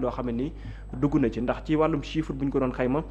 loo xam ne ni dugg na ci ndax ci wàllum chiffre bu ñu ko doon xayma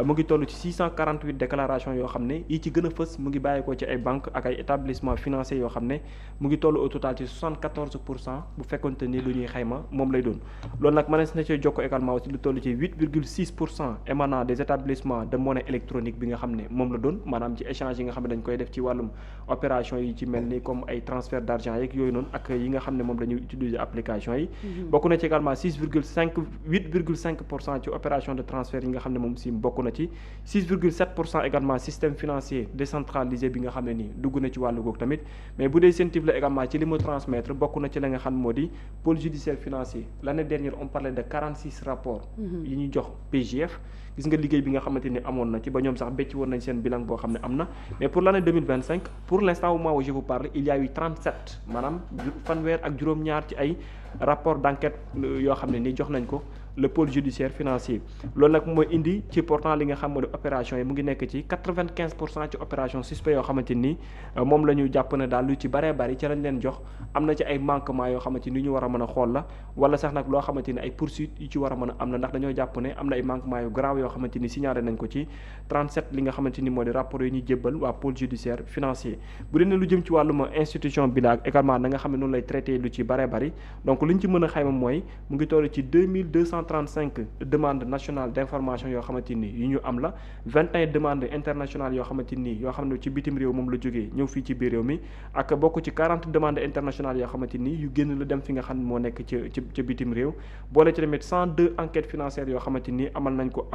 mu ngi toll ci 648 déclarations yoo xam ne yi ci gën a fës mu ngi bàyyeekoo ci ay banques ak ay établissements financiers yoo xam ne mu ngi toll au total ci 74% bu fekkonte ni lu ñuy xayma moom lay doon loolu nag mënees na cee jokko également aussi lu toll ci 8,6% émanant des établissements de monnaie électronique bi nga xam ne moom la doon maanaam ci échange yi nga xam ne dañ koy def ci wàllum opération yi ci mel ni comme ay transfert d'argent yeeg yooyu noonu ak yi nga xam ne moom la ñuy utiliser application yi bokk na ci également 8,5% ci opération de transfert yi nga xam ne moom si bokk na ci 6,7% également système financier décentralisé bi nga xam ne nii dugg na ci wàllu googu tamit mais bu dee CENTIF la également ci li mu transmettre bokk na ci la nga xam moo di pôle judiciaire financier l'année dernière on parlait de 46 rapports yi ñuy jox PJF gis nga liggéey bi nga xamante ni amoon na ci ba ñoom sax becc woon nañ seen bilan boo xam ne am na mais pour l'année 2025 pour l'instant au moment où je vous parle il y a eu 37 maanaam fanweer ak juróom-ñaar ci ay rapport d'enquête yoo xam ne ni jox nañ ko le pôle judiciaire financier loolu nag mooy indi ci pourtant li nga xam moo di opération yi mu ngi nekk ci 95% ci opération suspect yoo xamante ni moom la ñu jàpp ne daal lu ci baree bari ci lañ leen jox am na ci ay manquements yoo xamante ni ñu war a mën a xool la wala sax nag loo xamante ni ay poursuites yu ci war a mën a am na ndax dañoo jàpp ne am na ay manquements yu grave yoo xamante ni signalé nañ ko ci 37 li nga xamante ni moo di rapport yi ñuy jébbal waa pôle judiciaire financier bu dee ne lu jëm ci wàllum institution bi la également na nga xam ne noonu lay traité lu ci baree bari donc li ñu ci mën a xayma mooy mu ngi toll ci 2235 demandes nationales d'information yoo xamante ni yu ñu am la 21 demandes internationales yoo xamante ni yoo xam ne ci bitim réew moom la jógee ñëw fii ci biir réew mi ak bokk ci 40 demandes internationales yoo xamante ni yu génn la dem fi nga xam ne moo nekk ci bitim réew boole ci tamit 102 enquêtes financières yoo xamante ni amal nañ ko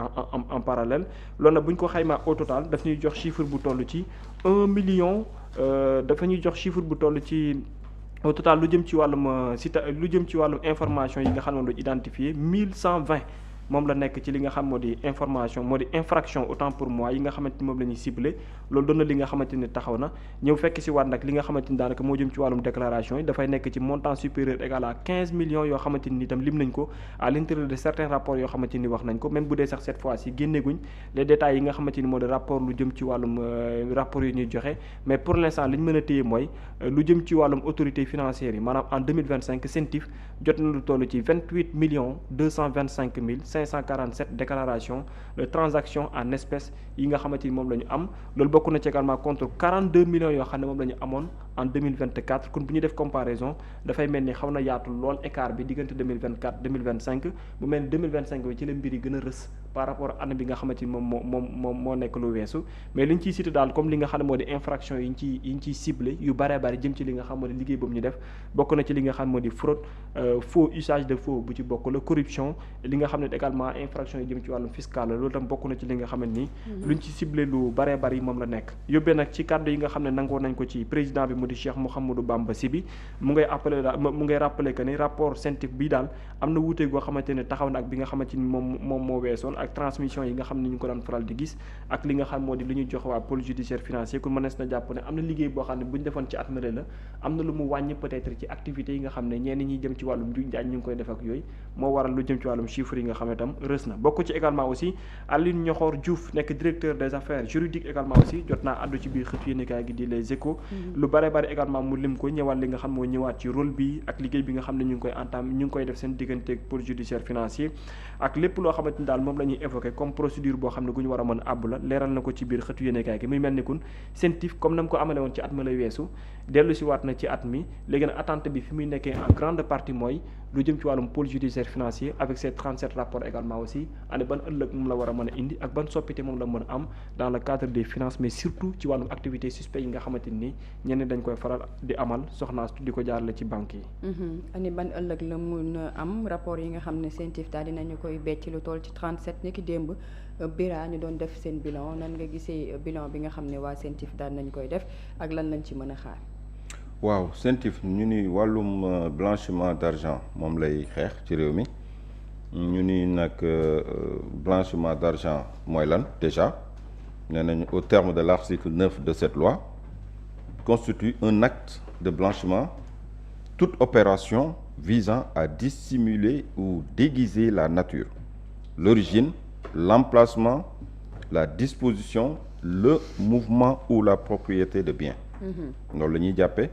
en parallèle loolu nag bu ñu ko xaymaa au total daf ñuy jox chiffre bu toll ci 1 million dafa ñuy jox chiffre bu toll ci au total lu jëm ci wàllum information yi nga xam ne moom la identifié 1120 moom la nekk ci li nga xam moo di information moo di infraction autant pour moi yi nga xamante ni moom la ñuy ciblé loolu doon na li nga xamante ni taxaw na ñëw fekk si waat nag li nga xamante ni daanaka moo jëm ci wàllum déclaration yi dafay nekk ci montant supérieur égal à 15 millions yoo xamante ni itam lim nañ ko à l'intérieur de certains rapports yoo xamante ni wax nañ ko même bu dee sax cette fois ci génneeguñ les détails yi nga xamante ni moo di rapport lu jëm ci wàllum rapport yi ñuy joxe mais pour l'instant li ñu mën a téye mooy lu jëm ci wàllum autorité financière yi maanaam en 2025 CENTIF jot na lu toll ci 28 millions 225 mille 547 déclarations de transactions en espèces yi nga xamante ni moom la ñu am loolu bokk na ci également contre 42 millions yoo xam ne moom la ñu amoon en 2024 kon bu ñu def comparaison dafay mel ni xaw na yaatu lool écart bi diggante 2024 2025 bu mel ni 2025 bi ci la mbir yi gën a rës par rapport année bi nga xamante ni moom moo nekk lu weesu mais li ñu ciy cité daal comme li nga xam ne moo di infraction yi ñu ciy ciblé yu baree bari jëm ci li nga xam moo di liggéey boobu ñu def bokk na ci li nga xam moo di fraude faux usage de faux bu ci bokk la corruption li nga xam ne également infraction yi jëm ci wàllum fiscal la loolu tam bokk na ci li nga xam ne nii luñ ci ciblé lu baree bari moom la nekk yóbbee nag ci kàddu yi nga xam ne nangoo nañ ko ci président bi mu di Cheikh Mouhamadou Bamba Sy bi mu ngay rappelé que ni rapport CENTIF bi daal am na wuute goo xamante ne taxaw na ak bi nga xamante ni moom moo weesoon ak transmission yi nga xam ne ñu ngi ko daan faral di gis ak li nga xam moo di li ñuy jox waa pôle judiciaire financier ku mënees na jàpp ne am na liggéey boo xam ne bu ñu defoon ci at male la am na lu mu wàññi peut-être ci activités yi nga xam ne ñenn ñi jëm ci wàllum njuuj njaaj ñu ngi koy def ak yooyu moo waral lu jëm ci wàllum chiffres yi nga xam ne tam rës na bokk ci également aussi Alioune Ñoxor Diouf nekk directeur des affaires juridiques également aussi jot naa àddu ci biir xëtu yéenekaay gi di Les Échos lu bare bari également mu lim ko ñëwaat li nga xam moo ñëwaat ci rôle bi ak liggéey bi nga xam ne ñu ngi koy def seen digganteeg pôle judiciaire financier ak lépp loo xamante ni daal moom la ñuy évoqué comme procédure boo xam ne gu ñu war a mën a àbb la leeral na ko ci biir xëtu yéenekaay gi muy mel ni kun CENTIF comme na mu ko amale woon ci at ma lay weesu dellu si waat na ci at mi léegi nag attente bi fi muy nekkee en grande partie mooy lu jëm ci wàllum pôle judiciaire financier avec ces 37 rapports également aussi ane ban ëllëg moom la war a mën a indi ak ban soppite moom la mën a am dans le cadre des finances mais surtout ci wàllum activité suspect yi nga xamante ni ñenn dañ koy faral di amal soxnaas di ko jaarale ci banques yi. ani ban ëllëg la mun a am rapport yi nga xam ne CENTIF daal dinañu koy becc lu toll ci 37 ni ki démb Bira ñu doon def seen bilan nan nga gisee bilan bi nga xam ne waa CENTIF daal nañ koy def ak lan lañ ci mën a xaar. waaw CENTIF ñu ni wàllum blanchiment d'argent moom lay xeex ci réew mi ñu ni nag blanchiment d'argent mooy lan déjà nee nañu au terme de l'article 9 de cette loi constitue un acte de blanchiment toute opération visant à dissimuler ou déguiser la nature, l'origine, l'emplacement, la disposition, le mouvement ou la propriété de biens. loolu la ñuy jàppee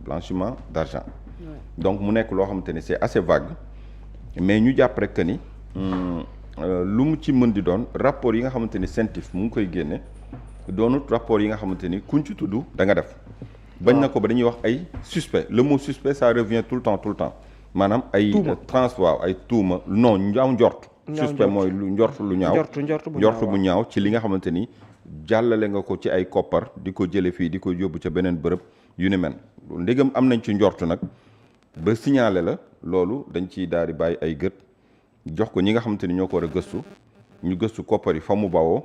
blanchiment d'argent. Donc mu nekk loo xamante ni c'est assez vague mais ñu jàpp rek que ni lu mu ci mën di doon rapport yi nga xamante ni CENTIF mu ngi koy génne doonut rapport yi nga xamante ni kuñ ci tudd da nga def. bañ na ko ba dañuy wax ay suspect le mot suspect ça revient tout le temps maanaam ay. waaw ay tuuma non ñaaw njort. suspect mooy lu njort lu ñaaw. njort bu ñaaw ci li nga xamante ni jàllale nga ko ci ay koppar di ko jële fii di ko yóbbu ca beneen bërëb yu ni mel ndégam am nañ ci njort nag ba signalé la loolu dañ ciy daal di bàyyi ay gët jox ko ñi nga xamante ni ñoo ko war a gëstu ñu gëstu koppar yi fa mu bawoo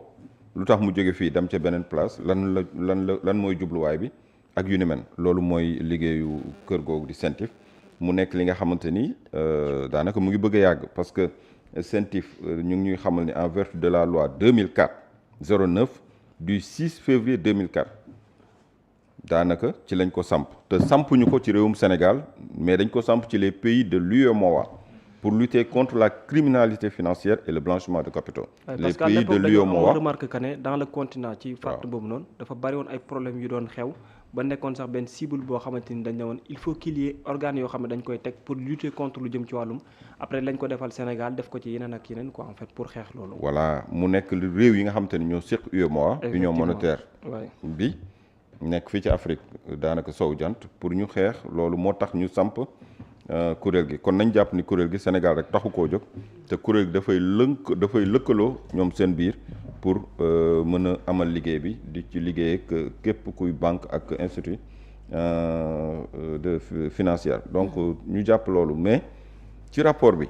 lu tax mu jóge fii dem ca beneen place lan mooy jubluwaay bi ak yu ni mel loolu mooy liggéeyu kër googu di CENTIF mu nekk li nga xamante ni daanaka mu ngi bëgg a yàgg parce que CENTIF ñu ngi ñuy xamal ni en vertu de la loi 2004-09 du 6 février 2004 daanaka ci lañ ko samp te sampuñu ko ci réewum Sénégal mais dañ ko samp ci les pays de l'UEMOA pour lutter contre la criminalité financière et le blanchiment de capitaux. Les pays de l'UEMOA remarque que ne dans le continent ci fàtt boobu noonu dafa bari woon ay problèmes yu doon xew ba nekkoon sax benn cible boo xamante ni dañ ne woon il faut qu'il y ait organes yoo xam ne dañ koy teg pour lutter contre lu jëm ci wàllum après lañ ko defal Sénégal def ko ci yeneen ak yeneen quoi en fait pour xeex loolu. voilà mu nekk réew yi nga xamante ni ñoo seq UEMOA. Union monétaire bi nekk fii ci Afrique daanaka sowu jant pour ñu xeex loolu moo tax ñu samp kuréel gi kon nañ jàpp ni kuréel gi Sénégal rek taxu koo jóg te kuréel gi dafay lëkkaloo ñoom seen biir pour mën a amal liggéey bi di ci liggéey ak képp kuy banque ak institut de financière donc ñu jàpp loolu mais ci rapport bi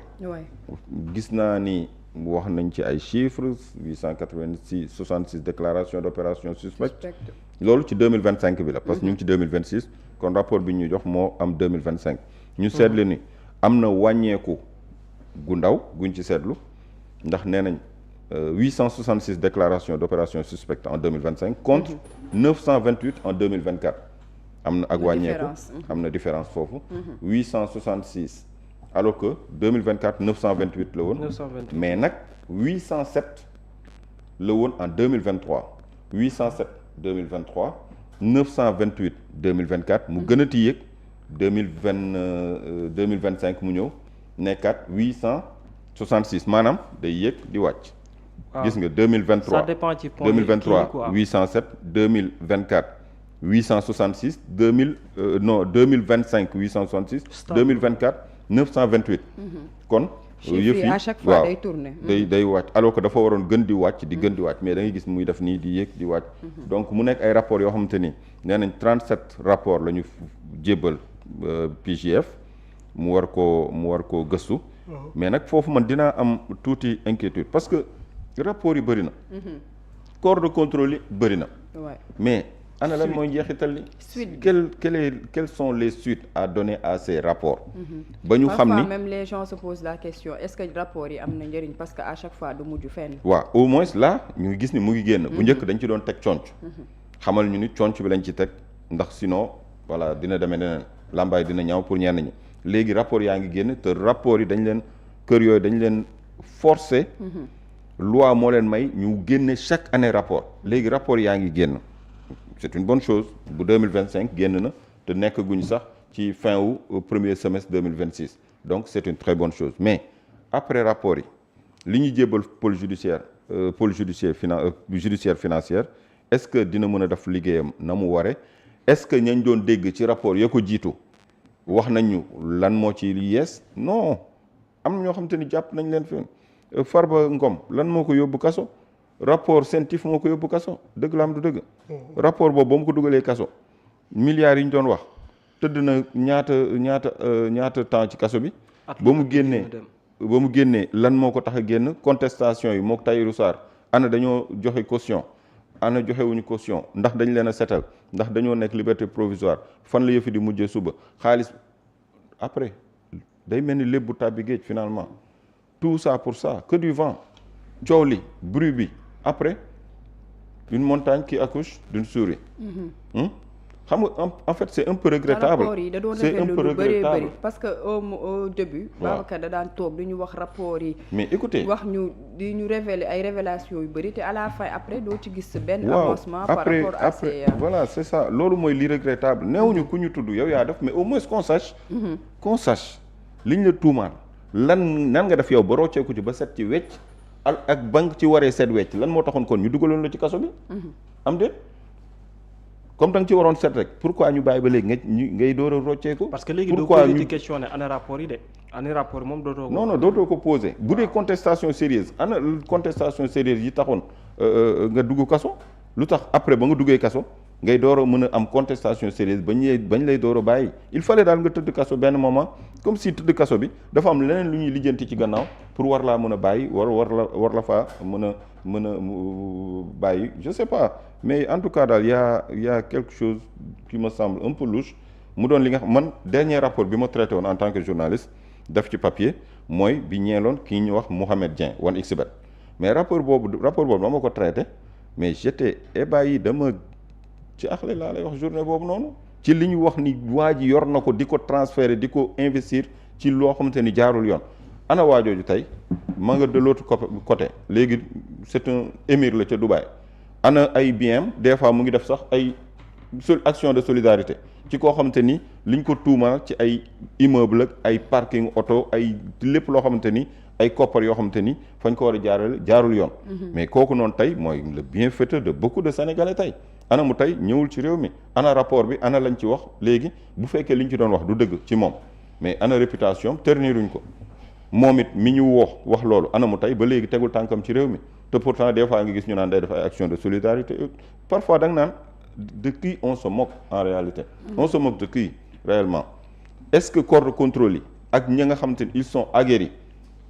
gis naa ni wax nañ ci ay chiffres 886 66 déclarations d'opérations suspectes loolu ci 2025 bi la parce que ñu ngi ci 2026 kon rapport bi ñu jox moo am 2025 ñu seetlu ni am na wàññeeku gu ndaw guñ ci seetlu ndax nee nañ 866 déclarations d'opérations suspectes en 2025 contre 928 en 2024 am na ak wàññeeku am na différence foofu 866 alors que 2024 928 la woon mais nag 807 la woon en 2023 807 2023 928 2024 mu gën a ti yéeg 2025 mu ñëw nekkaat 866 maanaam day yéeg di wàcc. gis nga 2023 ça dépend ci point 2023 807 2024 866 2025 866. 2024 928. kon yëf yi à chaque fois day tourner. day wàcc alors que dafa waroon gën di wàcc di gën di wàcc mais da ngay gis muy def nii di yéeg di wàcc. donc mu nekk ay rapports yoo xamante ni nee nañ 37 rapports la ñu jébbal PJF mu war koo gëstu. mais nag foofu man dinaa am tuuti inquiétude parce que rapports yi bëri na. corps de contrôle yi bëri na. mais ana lan mooy njeexital li. quelles sont les suites à donner à ces rapports. ba ñu xam ni parfois même les gens se posent la question est-ce que rapports yi am na njëriñ parce que à chaque fois du mujj fenn. waaw au moins là ñu ngi gis ni mu ngi génn. bu njëkk dañ ci doon teg conc. xamal ñu ni conc bi lañ ci teg ndax sinon voilà dina demee neneen làmbaay dina ñaaw pour ñenn ñi léegi rapport yaa ngi génn te rapport yi dañ leen kër yooyu dañ leen forcer. loi moo leen may ñu génne chaque année rapport léegi rapport yaa ngi génn. c'est une bonne chose bu 2025 génn na te nekk guñ sax ci fin wu premier semestre 2026 donc c'est une très bonne chose mais après rapport yi li ñu jébbal pôle judiciaire financière est-ce que dina mën a def liggéeyam na mu ware est-ce que ñañ doon dégg ci rapport ya ko jiitu wax nañu lan moo ci yees non am na ñoo xam te ni jàpp nañ leen fi Farba Ngom lan moo ko yóbbu kaso rapport CENTIF moo ko yóbbu kaso dëgg la am du dëgg. rapport boobu ba mu ko dugalee kaso milliards yi ñu doon wax tëdd na ñaata temps ci kaso bi. ba mu génnee lan moo ko tax a génn contestation yi moo ko Tahirou Sarr ana dañoo joxe caution ana joxewuñu caution ndax dañ leen a setal ndax dañoo nekk liberté provisoire fan la yëfi di mujjee suba xaalis après day mel ni lépp bu tàbbi géej finalement tout ça pour ça que du vent coow li bruit bi après une montagne qui accouche d'une souris. xam nga en fait c'est un peu regrettable. rapport yi da doon bëri parce que au début. Babacar da daan toog du ñu wax rapport yi. mais écoutez wax ñu di ñu révéler ay révélations yu bëri te à la fin après doo ci gis benn avancement. par rapport à ces voilà c'est ça loolu mooy li regrettable néewuñu ku ñu tudd yow yaa def mais au moins qu'on sache. qu'on sache liñ la tuumaal nan nga def yow ba rocceeku ci ba set ci wecc ak ba nga ci waree set wecc lan moo taxoon kon ñu dugaloon la ci kaso bi. am déet comme da nga ci waroon set rek pourquoi ñu bàyyi ba léegi ngay door a rocceeku. parce que léegi doo posé ci question ne ana rapport yi de ana rapport yi moom dootoo ko. non dootoo ko posé bu dee contestation sérieuse ana contestation sérieuse yi taxoon nga dugg kaso lu tax après ba nga duggee kaso ngay door a mën a am contestation sérieuse bañ lay door a bàyyi il fallait daal nga tëdd kaso benn moment comme si tëdd kaso bi dafa am leneen lu ñuy lijjanti ci gannaaw pour war laa mën a bàyyi war la faa mën a bàyyi je sais pas mais en tout cas daal y a quelque chose qui me semble un peu louche mu doon li nga xam man dernier rapport bi ma traité woon en tant que journaliste def ci papier mooy bi ñeeloon kii ñu wax Mouhamed Dieng 1xBet mais rapport boobu dama ko traité mais j'étais ébahi dama ci axle laa lay wax journée boobu noonu ci li ñu wax ni waa ji yor na ko di ko transférer di ko investir ci loo xamante ni jaarul yoon ana waajooju tey ma nga de l'autre côté léegi c'est un émir la ca Dubaï ana ay biens des fois mu ngi def sax ay action de solidarité ci koo xamante ni liñ ko tuumal ci ay immeuble ak ay parking auto ay lépp loo xamante ni ay koppar yoo xamante ni fañ ko war a jaarul yoon mais kooku noonu tey mooy le bienfaiteur de beaucoup de Sénégalais tey ana mu tey ñëwul ci réew mi ana rapport bi ana lañ ci wax léegi bu fekkee liñ ci doon wax du dëgg ci moom mais ana réputation terniruñ ko moom it mi ñu wax loolu ana mu tey ba léegi tegul tànkam ci réew mi te pourtant des fois nga gis ñu naan day def ay action de solidarité parfois da nga naan de qui on se moque en réalité on se moque de qui réellement est-ce que corps de contrôle yi ak ñi nga xamante ni ils sont aguerris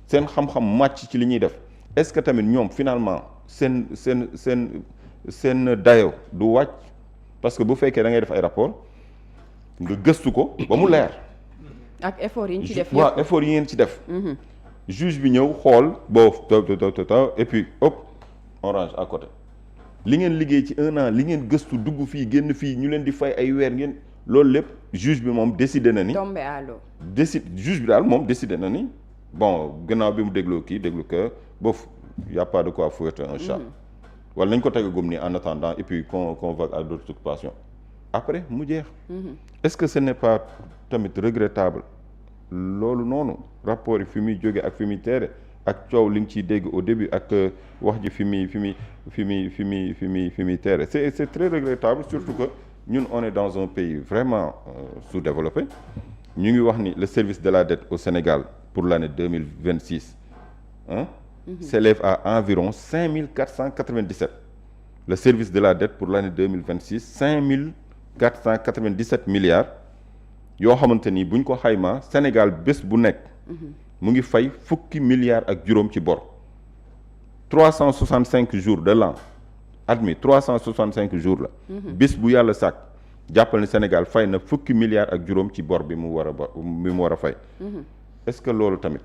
seen xam-xam màcc ci li ñuy def est-ce que tamit ñoom finalement seen dayo du wàcc parce que bu fekkee da ngay def ay rapport nga gëstu ko ba mu leer. ak effort yi ñu ci def waaw effort yi ngeen ci def. juge bi ñëw xool et puis hop orange à côté li ngeen liggéey ci 1 an li ngeen gëstu dugg fii génn fii ñu leen di fay ay weer ngeen loolu lépp juge bi moom décidé na ni. tombé à l'eau. juge bi daal moom décidé na ni bon gannaaw bi mu déglu que bof y a pas de quoi fouetter un chat. wala nañ ko tegagum ni en attendant et puis qu'on va à d'autres occupations après mu jeex. Est-ce que ce n'est pas tamit regrettable loolu noonu rapport yi fi muy jóge ak fi muy teere ak coow li nga ciy dégg au début ak wax ji fi muy teere c'est très regrettable surtout que ñun on est dans un pays vraiment sous-développé ñu ngi wax ni le service de la dette au Sénégal pour l'année 2026 s'élève à environ 5497 le service de la dette pour l'année 2026 5497 milliards yoo xamante ni buñ ko xaymaa Sénégal bés bu nekk mu ngi fay fukki milliards ak juróom ci bor 365 jours de l'an admis 365 jours la bés bu yàlla sàkk jàppal ni Sénégal fay na fukki milliards ak juróom ci bor bi mu war a fay est-ce que loolu tamit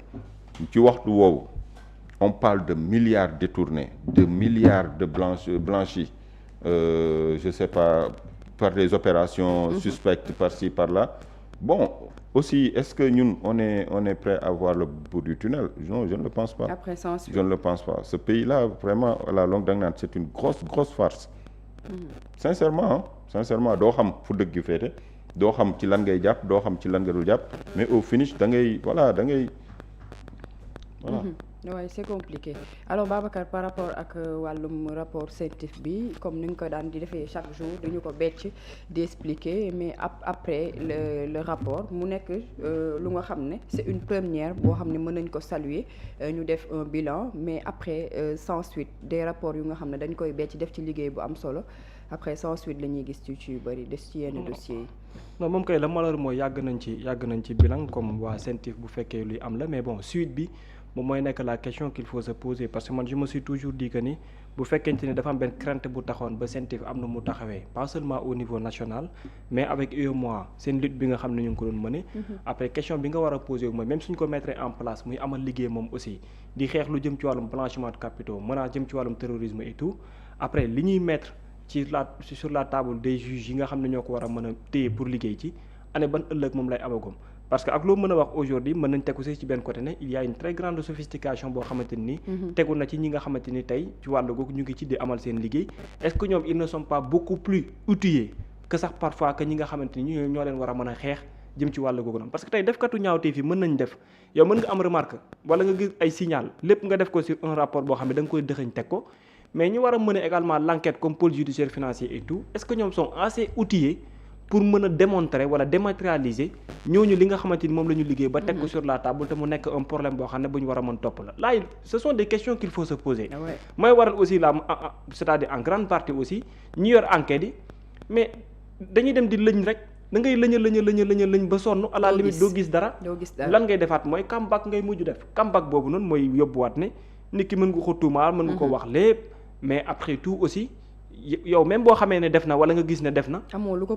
ci waxtu woowu on parle de milliards détournés de milliards de blanchis je sais pas par des opérations suspectes par-ci par-là bon aussi est-ce que ñun on est prêt à voir le bout du tunnel non je ne le pense pas. Après ça, je ne le pense pas ce pays-là vraiment à la longue da nga naan c'est une grosse farce. Sincèrement doo xam fu dëgg gi féete doo xam ci lan ngay jàpp doo xam ci lan nga dul jàpp mais au finish da ngay voilà. Oui, c'est compliqué alors Babacar par rapport ak wàllum rapport CENTIF bi comme ni nga ko daan di defee chaque jour dañu ko becc di expliquer mais après le rapport mu nekk lu nga xam ne c'est une première boo xam ne mën nañ ko saluer ñu def un bilan mais après sans suite des rapports yu nga xam ne dañ koy becc def ci liggéey bu am solo après sans suite la ñuy gis ci yu bëri des ci yenn dossiers yi. non moom kay la malheur mooy yàgg nañ ci bilan comme waa CENTIF bu fekkee luy am la mais bon suite bi. moom mooy nekk la question qu'il faut se poser parce que man je me suis toujours dit que ni bu fekkente ni dafa am benn crainte bu taxoon ba CENTIF am na mu taxawee pas seulement au niveau national mais avec UEMOA seen lutte bi nga xam ne ñu ngi ko doon mëne après question bi nga war a poser wu mooy même suñ ko mettre en place muy amal liggéey moom aussi di xeex lu jëm ci wàllum blanchiment de capitaux menace jëm ci wàllum terrorisme et tout après li ñuy mettre sur la table des juges yi nga xam ne ñoo ko war a mën a téye pour liggéey ci année ban ëllëg moom lay amagum parce que ak loo mën a wax aujourd'hui mën nañ tegu ci benn côté ne il y a une très grande sophistication boo xamante ni tegu na ci ñi nga xamante ni tey ci wàllu googu ñu ngi ci di amal seen liggéey est-ce que ñoom ils ne sont pas beaucoup plus outillés que sax parfois que ñi nga xamante ni ñoo leen war a mën a xeex jëm ci wàllu googu noonu parce que tey defkatu ñaawteef yi mën nañ def yow mën nga am remarque wala nga gis ay signal lépp nga def ko sur un rapport boo xam ne da nga koy dëxëñ teg ko mais ñu war a mener également l'enquête comme pôle judiciaire financier et tout est-ce que ñoom sont assez outillés pour mën a démontrer wala dématérialiser ñooñu li nga xamante ni moom la ñu liggéey ba teg ko sur la table te mu nekk un problème boo xam ne bu ñu war a mën topp la là ce sont des questions qu'il faut se poser mooy waral aussi c'est-à-dire en grande partie aussi ñi yor enquête yi mais dañuy dem di lëñ rek da ngay lëñ ba sonn à la limite doo gis dara lan ngay defaat mooy comeback ngay mujj def comeback boobu noonu mooy yóbbuwaat ne nit ki mën nga ko tuumaal mën nga ko wax lépp mais après tout aussi yow même boo xamee ne def na wala nga gis ne def na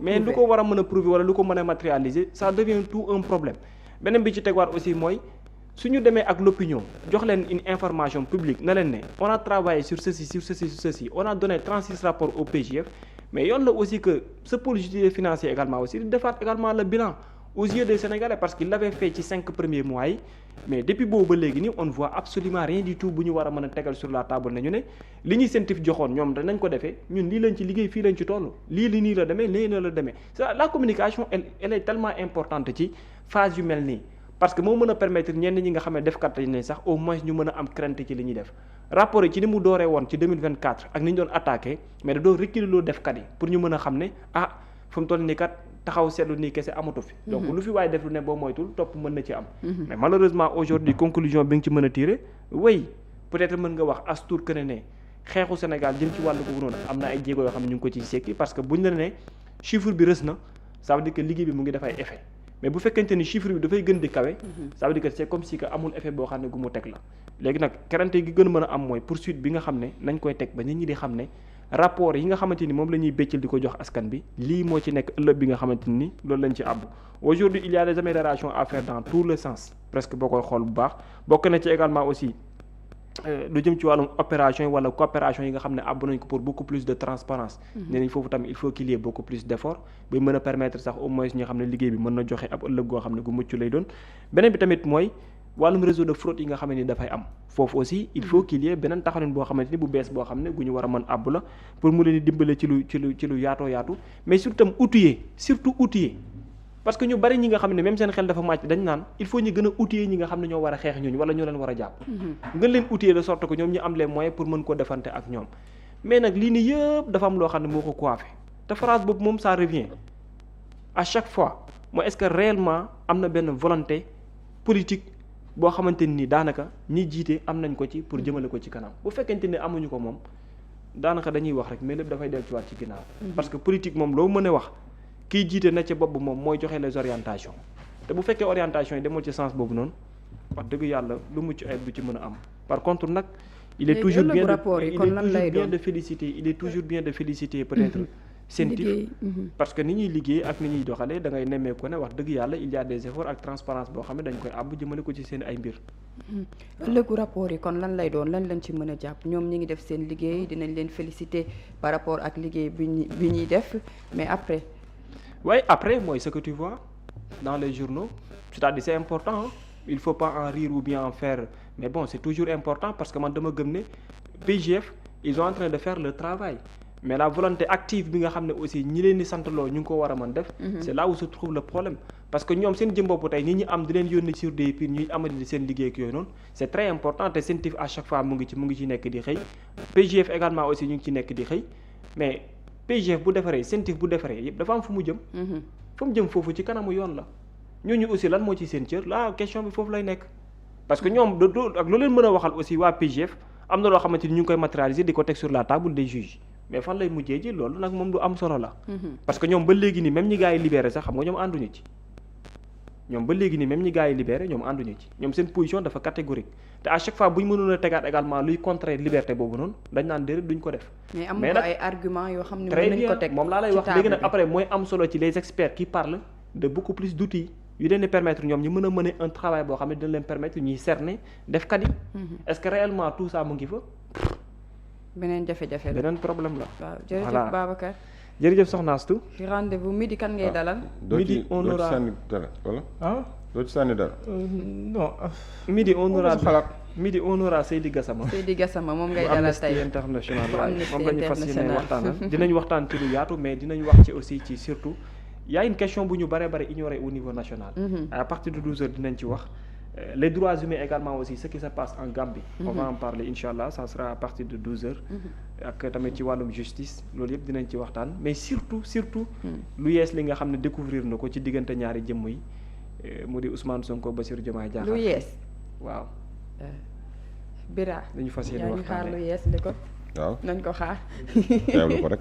mais lu ko war a mën a prouver wala lu ko mën a matérialiser ça devient tout un problème beneen bi ci tegwaat aussi mooy suñu demee ak l'opinion jox leen une information publique na leen ne on a travaillé sur ceci on a donné 36 rapports au PJF mais yoon la aussi que ce pôle judiciaire financier également aussi di defaat également le bilan aux yeux des Sénégalais parce qu'il l'avait fait ci 5 premiers mois yi mais depuis boobu ba léegi nii on ne voit absolument rien du tout bu ñu war a mën a tegal sur la table nañu ne li ñuy CENTIF joxoon ñoom danañ ko defee ñun lii lañ ci liggéey fii lañ ci toll lii li nii la demee lii la demee la communication elle est tellement importante ci phase yu mel nii parce que moo mën a permettre ñenn ñi nga xam ne defkat lañ ne sax au moins ñu mën a am crainte ci li ñuy def rapport yi ci ni mu dooree woon ci 2024 ak ni ñu doon attaqué mais da doon reculer loo defkat yi pour ñu mën a xam ne fu mu toll nii kat taxaw seetlu nii kese amatu fi donc lu fi waaye def lu ne boo moytul topp mën na ci am mais malheureusement aujourd'hui conclusion bi nga ci mën a tirer oui peut-être mën nga wax as tuut que ne xeexu Sénégal jëm ci wàllu boobu noonu am na ay jéego yoo xam ne ñu ngi ko ciy sekki parce que buñ la ne chiffre bi rës na ça veut dire que liggéey bi mu ngi def ay effet mais bu fekkente ni chiffre bi dafay gën di kawe ça veut dire que c'est comme si que amul effet boo xam ne gu mu teg la léegi nag karante gi gën a mën a am mooy poursuite bi nga xam ne nañ koy teg ba nit ñi di xam ne rapport yi nga xamante ni moom la ñuy béccal di ko jox askan bi lii moo ci nekk ëllëg bi nga xamante ni loolu lañ ci àbb aujourd'hui il y a des améliorations à faire dans tous les sens presque boo koy xool bu baax bokk na ci également aussi lu jëm ci wàllum opération yi wala coopération yi nga xam ne àbb nañ ko pour beaucoup plus de transparence nee nañ foofu tamit il faut qu'il y ait beaucoup plus d'effort ba mën a permettre sax au moins ñi xam ne liggéey bi mën na joxe ab ëllëg goo xam ne gu mucc lay doon beneen bi tamit mooy wàllum réseau de fraude yi nga xamante ni dafay am foofu aussi il faut qu'il y ait beneen taxalin boo xamante ni bu bees boo xam ne gu ñu war a mën àbb la pour mu leen di dimbale ci lu yaatoo yaatu mais surtout outillé parce que ñu bari ñi nga xam ne même seen xel dafa màcc dañ naan il faut ñu gën a outiller ñi nga xam ne ñoo war a xeex ñooñu wala ñoo leen war a jàpp gën leen outiller de sorte que ñoom ñu am les moyens pour mën ko defante ak ñoom mais nag lii nii yëpp dafa am loo xam ne moo ko coiffé te phrase boobu moom ça revient à chaque fois mooy est-ce que réellement am na benn volonté politique boo xamante ni daanaka ñi jiite am nañ ko ci pour jëmale ko ci kanam bu fekkente ne amuñu ko moom daanaka dañuy wax rek mais lépp dafay delluwaat ci ginnaaw parce que politique moom loo mën a wax kiy jiite na ci bopp moom mooy joxe les orientations te bu fekkee orientation yi demul ci sens boobu noonu wax dëgg yàlla lu mucc ayib du ci mën a am par contre nag il est toujours bien de féliciter peut-être CENTIF parce que ni ñuy liggéey ak ni ñuy doxalee da ngay nemmee ko ne wax dëgg yàlla il y a des efforts ak transparence boo xam ne dañ koy àbb jëmale ko ci seen ay mbir ëllëgu rapport yi kon lan lay doon lan lañ ci mën a jàpp ñoom ñi ngi def seen liggéey dinañ leen féliciter par rapport ak liggéey bi ñuy def mais après après mooy ce que tu vois dans les journaux c'est-à-dire c'est important il faut pas en rire ou bien en faire mais bon c'est toujours important parce que man dama gëm ne PJF ils sont en train de faire le travail mais la volonté active bi nga xam ne aussi ñi leen di santloo ñu ngi ko war a mën def c'est là où se trouve le problème parce que ñoom seen jëm bopp tey nit ñi am di leen yónni sur des pieds ñuy amati seen liggéey ak yooyu noonu c'est très important te CENTIF à chaque fois mu ngi ci nekk di xëy PJF également aussi ñu ngi ci nekk di xëy mais PJF bu defaree CENTIF bu defaree yëpp dafa am fu mu jëm fu mu jëm foofu ci kanamu yoon la ñooñu aussi lan moo ci seen cër la question bi foofu lay nekk parce que ñoom ak loo leen mën a waxal aussi waa PJF am na loo xamante ni ñu ngi koy matérialiser di ko teg sur la table des juges mais fan lay mujjee ji loolu nag moom du am solo la parce que ñoom ba léegi nii même ñi gars yi libéré sax xam nga ñoom ànduñu ci ñoom seen position dafa catégorique te à chaque fois bu ñu mënoon a tegaat également luy contrer liberté boobu noonu dañ naan déedéet duñ ko def mais am nga ay argument yoo xam ne mën nañ ko teg moom laa lay wax léegi nag après mooy am solo ci les experts qui parlent de beaucoup plus d'outils yu leen di permettre ñoom ñu mën a mener un travail boo xam ne dina leen permettre ñuy cerner def kat yi est-ce que réellement tout ça mu ngi fa beneen jafe-jafe la beneen problème la waaw jërëjëf Babacar jërëjëf Soxna Astou di rendez-vous midi kan ngay dalal midi on aura doo ci sànni dara wala doo ci sànni dara non midi on aura Seydi Gassama moom ngay dalal tey Amnesty International moom la ñu fas yéene waxtaanal dinañ waxtaan ci lu yaatu mais dinañ wax ci aussi ci surtout y a une question bu ñu bare ignorée au niveau national. À partir de 12h dinañ ci wax. Les droits humains également aussi ce qui se passe en Gambie. On va en parler inchallah ça sera à partir de 12h. ak tamit ci wàllum justice loolu yëpp dinañ ci waxtaan mais surtout. lu yees li nga xam ne découvrir na ko ci diggante ñaari jëmm yi mu di Ousmane Sonko Bassirou Diomaye Diakhar. lu yees waaw. Bira. dañu fas yéene yaa ngi xaar lu yees di ko. waaw nañ ko xaar. teewlu ko rek.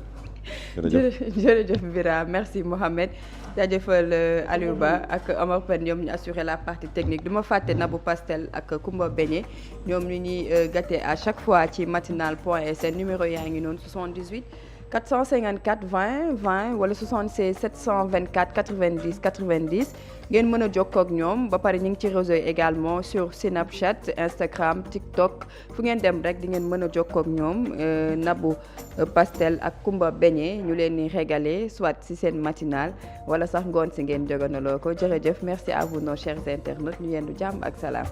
jërëjëf Bira merci Mohamed jaajëfal Aliou Ba ak Omar Pène ñoom ñu assuré la partie technique du ma fàtte Nabou Pastel ak Koumba Beñe ñoom ñu ñuy gâté à chaque fois ci matinal.sn numéro yaa ngi noonu 78 454 20 20 wala 76 724 90 90 ngeen mën a jokkoo ak ñoom ba pare ñu ngi ci réseau yi également sur Snapchat Instagram TikTok fu ngeen dem rek di ngeen mën a jokkoo ak ñoom Nabou Pastel ak Koumba Beñe ñu leen di régaler soit si seen matinal wala sax ngoon si ngeen joganaloo ko jërëjëf merci à vous nos chers internautes ñu yendu jàmm ak salaam.